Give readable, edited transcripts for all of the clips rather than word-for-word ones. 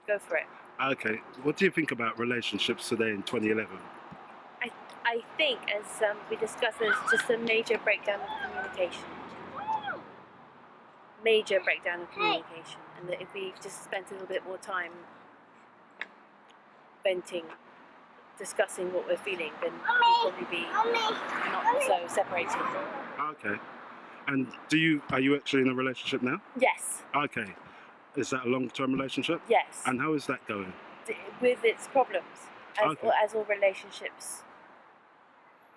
go for it. Okay, what do you think about relationships today in 2011? I think, as we discussed, there's just a major breakdown of communication. Major breakdown of communication, and that if we just spent a little bit more time venting, discussing what we're feeling, then we'll probably be not so separated. Okay, and are you actually in a relationship now? Yes. Okay, is that a long-term relationship? Yes. And how is that going? With its problems, Okay. as all relationships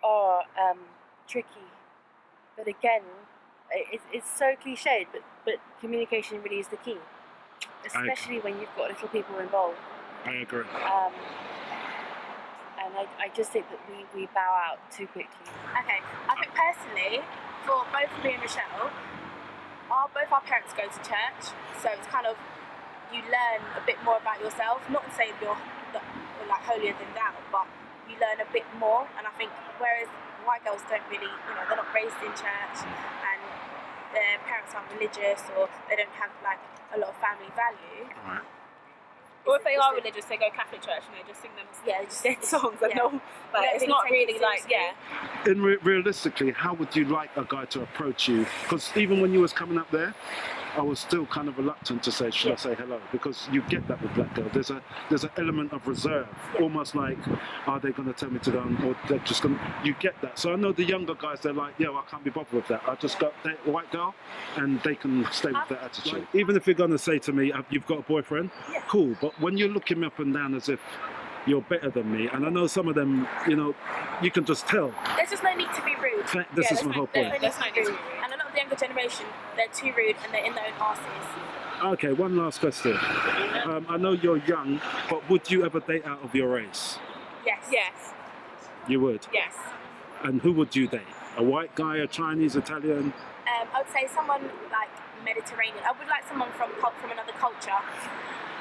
are tricky. But again, it's so cliched, but communication really is the key, especially when you've got little people involved. I agree. And I just think that we bow out too quickly. Okay, I think personally, for both me and Michelle, both our parents go to church, so it's kind of, you learn a bit more about yourself. Not to say you're like holier than thou, but you learn a bit more. And I think whereas white girls don't really, they're not raised in church, and their parents aren't religious, or they don't have like a lot of family value. Right. Or if they are religious, they go Catholic church and they just sing them dead songs. Yeah. And no, but it's really not take really it like, seriously. And realistically, how would you like a guy to approach you? Because even when you was coming up there, I was still kind of reluctant to say, should I say hello? Because you get that with black girls. There's an element of reserve, almost like, are they going to tell me to go on, or they're just going to, you get that. So I know the younger guys, they're like, I can't be bothered with that. I just got date a white girl, and they can stay with that attitude. Even if you're going to say to me, you've got a boyfriend, cool, but when you're looking me up and down as if you're better than me, and I know some of them, you can just tell. There's just no need to be rude. This is my whole point. There's no need to be rude. And a lot of the younger generation, they're too rude and they're in their own arses. Okay, one last question. I know you're young, but would you ever date out of your race? Yes. Yes. You would? Yes. And who would you date? A white guy, a Chinese, Italian? I would say someone like Mediterranean. I would like someone from another culture,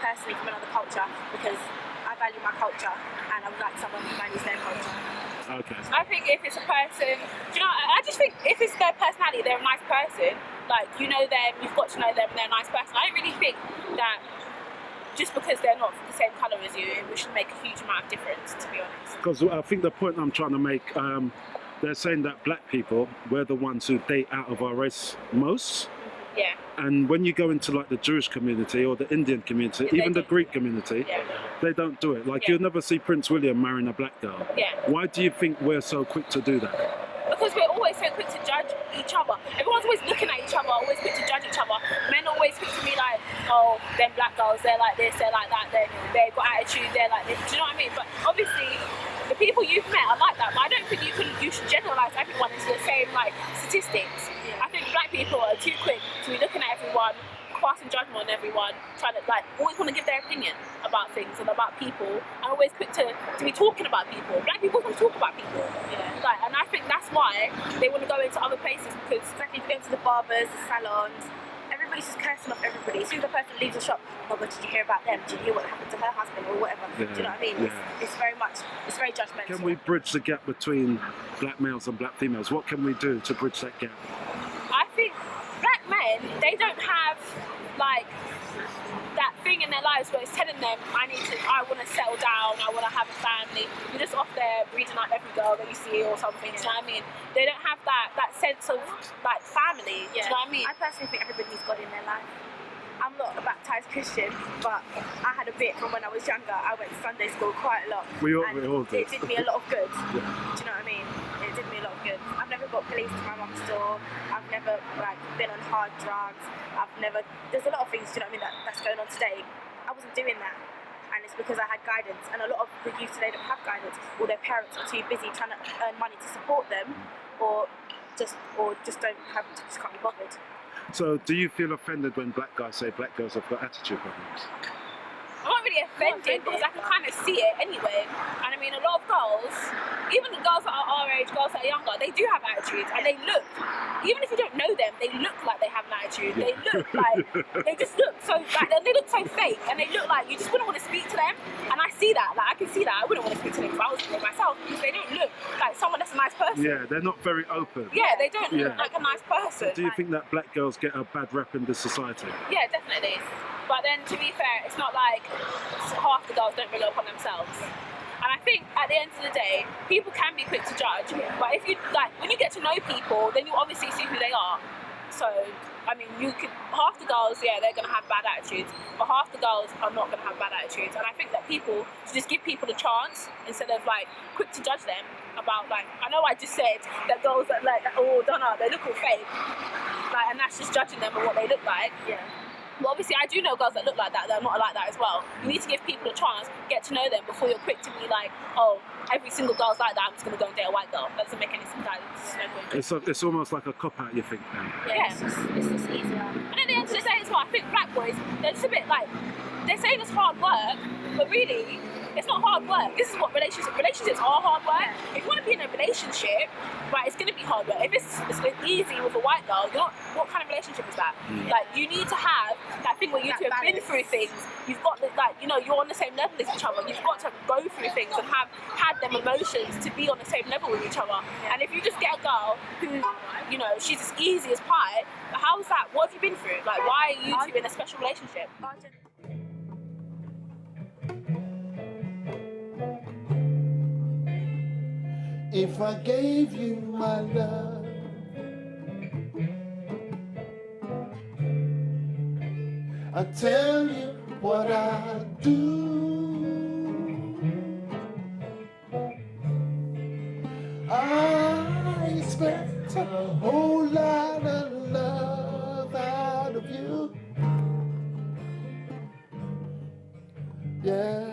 personally from another culture, because I value my culture, and I would like someone who values their culture. Okay. I think if it's a person, I just think if it's their personality, they're a nice person. Like, you know them, you've got to know them, and they're a nice person. I don't really think that just because they're not the same colour as you, it should make a huge amount of difference, to be honest. Because I think the point I'm trying to make, they're saying that black people, we're the ones who date out of our race most. Yeah. And when you go into like the Jewish community or the Indian community, even the Greek community, they don't do it. Like you'll never see Prince William marrying a black girl. Yeah. Why do you think we're so quick to do that? Because we're always so quick to judge each other. Everyone's always looking at each other, always quick to judge each other. Men always quick to be like, oh, them black girls, they're like this, they're like that, they've got attitude, they're like this. Do you know what I mean? But obviously, the people you've met are like that. But I don't think you should generalise everyone into the same like statistics. I think black people are too quick to be looking at everyone, passing judgment on everyone, trying to like always want to give their opinion about things and about people, and always quick to be talking about people. Black people want to talk about people. Like, and I think that's why they want to go into other places, because Especially if you go to the barbers, the salons, everybody's just cursing off everybody. As soon as the person leaves the shop, oh, but did you hear about them? Did you hear what happened to her husband or whatever? Do you know what I mean? It's very judgmental. Can we bridge the gap between black males and black females? What can we do to bridge that gap? I think black men, they don't have like that thing in their lives where it's telling them, I want to settle down, I want to have a family. You're just off there reading up every girl that you see or something. Do you know what I mean? They don't have that sense of like family. Do you know what I mean? I personally think everybody's God in their life. I'm not a baptised Christian, but I had a bit from when I was younger. I went to Sunday school quite a lot. We all did. It did me a lot of good. Do you know what I mean? It did me a lot of good. I've never got police to my mum's door. I've never like been on hard drugs. There's a lot of things, do you know what I mean, that's going on today. I wasn't doing that. And it's because I had guidance. And a lot of the youth today don't have guidance, or their parents are too busy trying to earn money to support them, or just can't be bothered. So do you feel offended when black guys say black girls have got attitude problems? I'm not really offended because I can kind of see it anyway. And I mean, a lot of girls, even the girls that are our age, girls that are younger, they do have attitudes, and they look, even if you don't know them, they look like they have an attitude. They look like, they just look so, like, they look so fake, and they look like you just wouldn't want to speak to them. And I see that, like I can see that. I wouldn't want to speak to them if I was with myself, because they don't look like someone that's a nice person. person. Yeah, they're not very open. Yeah, they don't Yeah. look like a nice person. Do you Like, think that black girls get a bad rep in this society? yeah, definitely. But then, to be fair, it's not like half the girls don't bring it up on themselves. And I think at the end of the day, people can be quick to judge. But if you like, when you get to know people, then you obviously see who they are. So, I mean, half the girls, yeah, they're gonna have bad attitudes, but half the girls are not gonna have bad attitudes. And I think that people should just give people a chance instead of like quick to judge them about like. I know I just said that girls that like, oh, don't know, they look all fake, like, and that's just judging them on what they look like. Yeah. But obviously, I do know girls that look like that are not like that as well. You need to give people a chance, get to know them before you're quick to be like, oh, every single girl's like that, I'm just going to go and date a white girl. That doesn't make any sense. It's almost like a cop-out, you think, then? Yeah, it's just easier. And at the end of the day as well, I think black boys, they're just a bit like, they're saying it's hard work, but really, it's not hard work. This is what relationships are hard work. If you want to be in a relationship, right, it's going to be hard work. If it's easy with a white girl, what kind of relationship is that? Like, you need to have that thing where you two have been through things. You've got the, like, you know, you're on the same level as each other. You've got to go through things and have had them emotions to be on the same level with each other. And if you just get a girl who, you know, she's as easy as pie, how is that? What have you been through? Like, why are you two in a special relationship? If I gave you my love, I'd tell you what I do. I expect a whole lot of love out of you. Yeah.